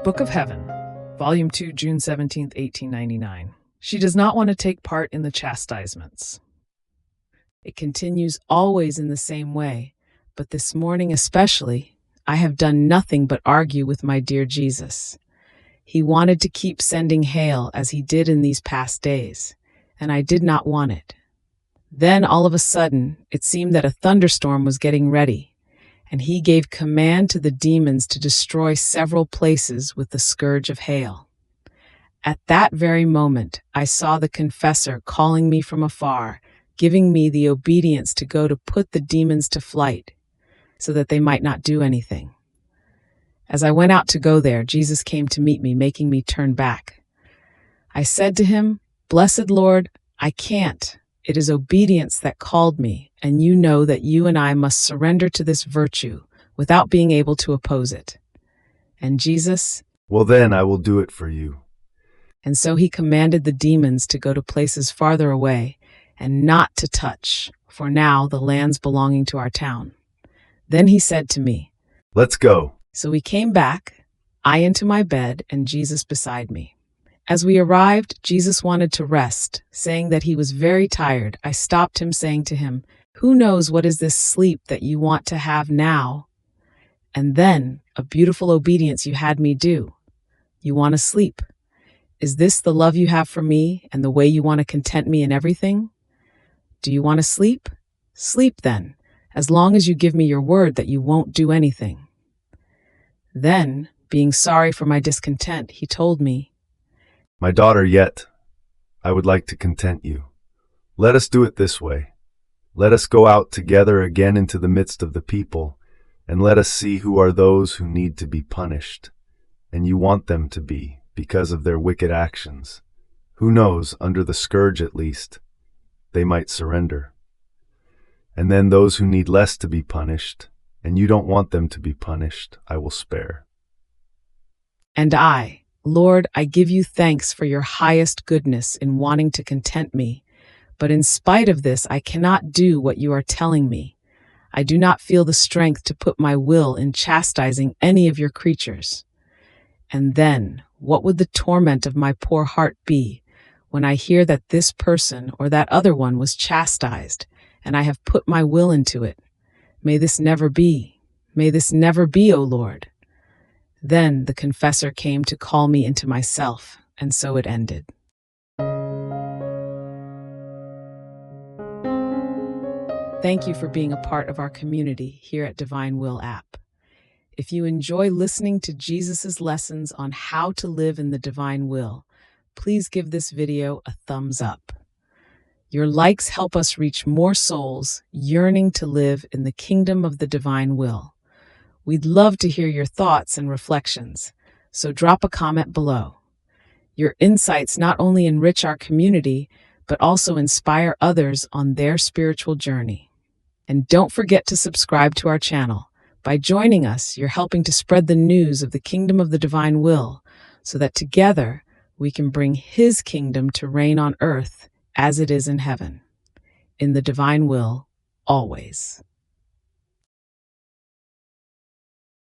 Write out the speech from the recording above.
Book of Heaven, Volume 2, June 17th, 1899. She does not want to take part in the chastisements. It continues always in the same way, but this morning especially, I have done nothing but argue with my dear Jesus. He wanted to keep sending hail as he did in these past days, and I did not want it. Then all of a sudden, it seemed that a thunderstorm was getting ready, and he gave command to the demons to destroy several places with the scourge of hail. At that very moment, I saw the confessor calling me from afar, giving me the obedience to go to put the demons to flight, so that they might not do anything. As I went out to go there, Jesus came to meet me, making me turn back. I said to him, "Blessed Lord, I can't. It is obedience that called me, and you know that you and I must surrender to this virtue without being able to oppose it." And Jesus, "Well then, I will do it for you." And so he commanded the demons to go to places farther away and not to touch, for now the land's belonging to our town. Then he said to me, "Let's go." So we came back, I into my bed and Jesus beside me. As we arrived, Jesus wanted to rest, saying that he was very tired. I stopped him, saying to him, "Who knows what is this sleep that you want to have now? And then, a beautiful obedience you had me do. You want to sleep. Is this the love you have for me and the way you want to content me in everything? Do you want to sleep? Sleep then, as long as you give me your word that you won't do anything." Then, being sorry for my discontent, he told me, "My daughter, yet I would like to content you. Let us do it this way. Let us go out together again into the midst of the people, and let us see who are those who need to be punished, and you want them to be, because of their wicked actions. Who knows, under the scourge at least, they might surrender. And then those who need less to be punished, and you don't want them to be punished, I will spare." And I, Lord, I give you thanks for your highest goodness in wanting to content me, but in spite of this, I cannot do what you are telling me. I do not feel the strength to put my will in chastising any of your creatures. And then, what would the torment of my poor heart be when I hear that this person or that other one was chastised, and I have put my will into it? May this never be. May this never be, O Lord. Then the confessor came to call me into myself, and so it ended. Thank you for being a part of our community here at Divine Will app. If you enjoy listening to Jesus' lessons on how to live in the divine will, please give this video a thumbs up. Your likes help us reach more souls yearning to live in the kingdom of the divine will. We'd love to hear your thoughts and reflections, so drop a comment below. Your insights not only enrich our community, but also inspire others on their spiritual journey. And don't forget to subscribe to our channel. By joining us, you're helping to spread the news of the kingdom of the divine will, so that together we can bring his kingdom to reign on earth as it is in heaven. In the divine will, always.